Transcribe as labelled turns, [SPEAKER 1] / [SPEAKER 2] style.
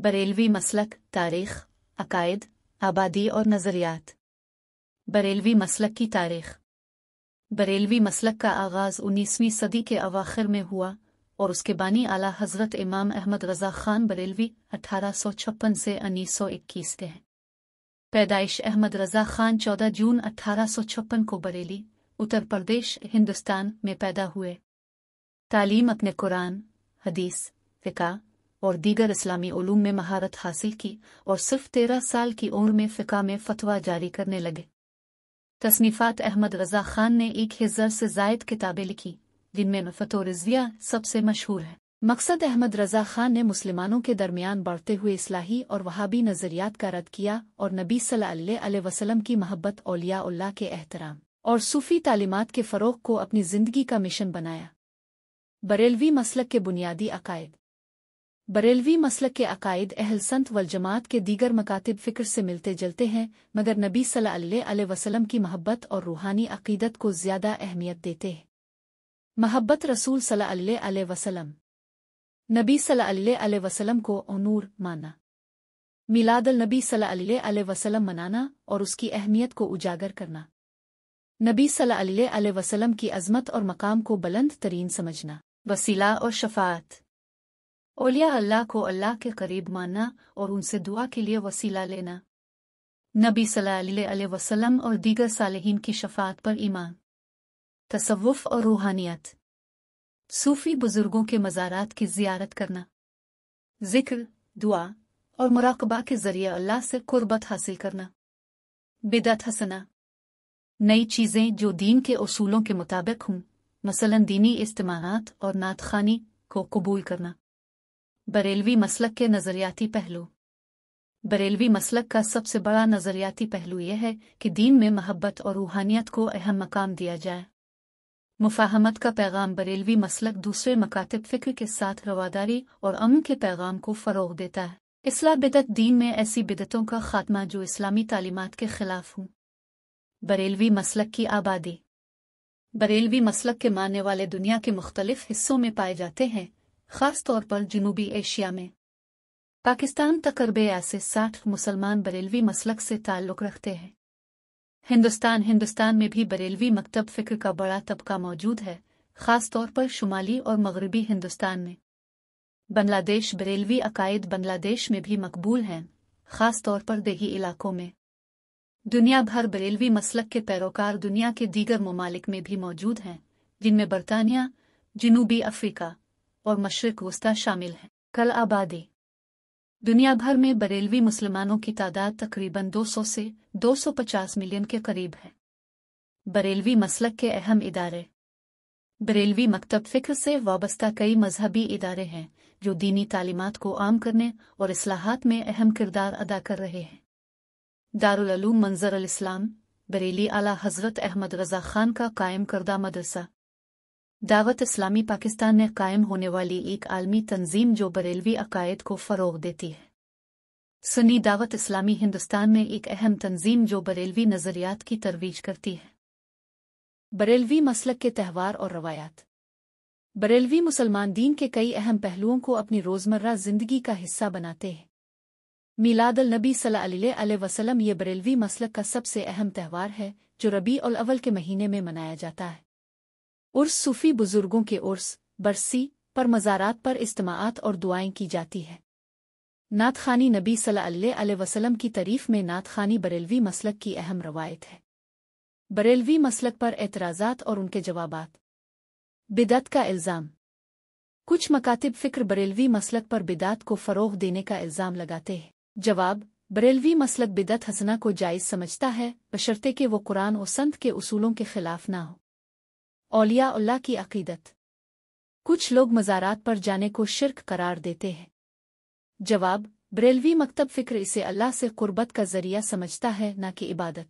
[SPEAKER 1] बरेलवी मसलक, तारीख़, अकायद, आबादी और नज़रियात। बरेलवी मसलक की तारीख़। बरेलवी मसलक का आगाज़ 19वीं सदी के अवाखिर में हुआ और उसके बानी आला हज़रत इमाम अहमद रज़ा ख़ान बरेलवी 1856 से 1921 के हैं। पैदाइश अहमद रज़ा ख़ान 14 जून 1856 को बरेली, उत्तर प्रदेश, हिंदुस्तान में पैदा हुए। तालीम अपने कुरान, हदीस, फ़िक़्ह और दीगर इस्लामी उलूम में महारत हासिल की और सिर्फ 13 साल की उम्र में फ़िक़्ह में फ़तवा जारी करने लगे। तसनीफ़ात अहमद रज़ा ख़ान ने 1000 से ज़ायद किताबें लिखी, जिनमें फ़तवा रिज़विया सबसे मशहूर है। मकसद अहमद रज़ा ख़ान ने मुसलमानों के दरमियान बढ़ते हुए इस्लाही और वहाबी नज़रियात का रद्द किया और नबी सल्लल्लाहु अलैहि वसल्लम की महब्बत, औलिया अल्लाह के एहतराम और सूफ़ी तालीमात के फ़रोग़ को अपनी ज़िंदगी का मिशन बनाया। बरेलवी मसलक के बुनियादी अकायद। बरेलवी मसलक के अकायद अहल संत वल जमात के दीगर मकातिब फ़िक्र से मिलते जुलते हैं, मगर नबी सल्लल्लाहु अलैहि वसल्लम की महब्बत और रूहानी अक़ीदत को ज़्यादा अहमियत देते हैं। महब्बत रसूल सल्लल्लाहु अलैहि वसल्लम। नबी सल्लल्लाहु अलैहि वसल्लम को नूर माना। मिलादुल नबी सल्लल्लाहु अलैहि वसल्लम मनाना और उसकी अहमियत को उजागर करना। नबी सल्लल्लाहु अलैहि वसल्लम की अज़मत और मकाम को बुलंद तरीन समझना। वसीला और शफ़ाअत। औलिया अल्लाह को अल्लाह के करीब मानना और उनसे दुआ के लिए वसीला लेना। नबी सल्लल्लाहु अलैहि वसल्लम और दीगर सालिहीन की शफ़ाअत पर ईमान। तसव्वुफ़ और रूहानियत। सूफ़ी बुज़ुर्गों के मज़ारात की ज़ियारत करना। ज़िक्र, दुआ और मुराक़बा के ज़रिए अल्लाह से क़ुर्बत हासिल करना। बिदअत हसना। नई चीज़ें जो दीन के उसूलों के मुताबिक हों, मसलन दीनी इज्तिमाआत और नात ख़्वानी को कबूल करना। बरेलवी मसलक के नज़रियाती पहलू। बरेलवी मसलक का सबसे बड़ा नज़रियाती पहलू यह है कि दीन में महब्बत और रूहानियत को अहम मकाम दिया जाए। मुफ़ाहमत का पैगाम। बरेलवी मसलक दूसरे मकातिब फ़िक्र के साथ रवादारी और अमन के पैगाम को फ़रोग़ देता है। इस्लाह बिदअत दीन में ऐसी बिदअतों का ख़ात्मा जो इस्लामी तालीमात के ख़िलाफ़ हों। बरेलवी मसलक की आबादी। बरेलवी मसलक के मानने वाले दुनिया के मुख्तलिफ हिस्सों में पाए जाते हैं, ख़ास तौर पर जनूबी एशिया में। पाकिस्तान तकरीबन से 60 मुसलमान बरेलवी मसलक से ताल्लुक़ रखते हैं। हिंदुस्तान में भी बरेलवी मकतब फ़िक्र का बड़ा तबका मौजूद है, ख़ास तौर पर शुमाली और मग़रिबी हिंदुस्तान में। बांग्लादेश। बरेलवी अकायद बांग्लादेश में भी मकबूल हैं, ख़ास तौर पर देही इलाकों में। दुनिया भर बरेलवी मसलक के पैरोकार दुनिया के दीगर ममालिक में भी मौजूद हैं, जिनमें बरतानिया, जनूबी अफ्रीका और मशरिक़ वस्ता शामिल हैं। कल आबादी। दुनिया भर में बरेलवी मुसलमानों की तादाद तकरीबन 200 से 250 मिलियन के करीब है। बरेलवी मसलक के अहम इदारे। बरेलवी मकतब फ़िक्र से वाबस्ता कई मजहबी इदारे हैं जो दीनी तालीमात को आम करने और इस्लाहात में अहम किरदार अदा कर रहे हैं। दारुल उलूम मंज़र अल इस्लाम, बरेली आला हज़रत अहमद रज़ा ख़ान का कायम करदा मदरसा। दावत इस्लामी पाकिस्तान में कायम होने वाली एक आलमी तंजीम जो बरेलवी अकायद को फ़रोग़ देती है। सुन्नी दावत इस्लामी हिंदुस्तान में एक अहम तंजीम जो बरेलवी नज़रियात की तरवीज करती है। बरेलवी मसलक के त्यौहार और रवायात। बरेलवी मुसलमान दीन के कई अहम पहलुओं को अपनी रोज़मर्रा ज़िंदगी का हिस्सा बनाते हैं। मिलादुल नबी सल्लल्लाहु अलैहि वसल्लम ये बरेलवी मसलक का सबसे अहम त्यौहार है जो रबीउल अव्वल के महीने में मनाया जाता है। उर्स। सूफ़ी बुज़ुर्गों के उर्स, बरसी पर मज़ारात पर इज्तिमाआत और दुआएं की जाती है। नात ख़्वानी। नबी सल्लल्लाहु अलैहि वसल्लम की तारीफ़ में नात ख़्वानी बरेलवी मसलक की अहम रवायत है। बरेलवी मसलक पर एतराज़ात और उनके जवाबात। बिदअत का इल्ज़ाम। कुछ मकातिब फ़िक्र बरेलवी मसलक पर बिदअत को फ़रोग़ देने का इल्ज़ाम लगाते हैं। जवाब। बरेलवी मसलक बिदअत हसना को जायज़ समझता है, बशर्ते कि वो कुरान और सन्त के उसूलों के ख़िलाफ़ ना हो। औलिया अल्लाह की अक़ीदत। कुछ लोग मज़ारात पर जाने को शिर्क करार देते हैं। जवाब। बरेलवी मकतब फ़िक्र इसे अल्लाह से क़ुर्बत का ज़रिया समझता है, न कि इबादत।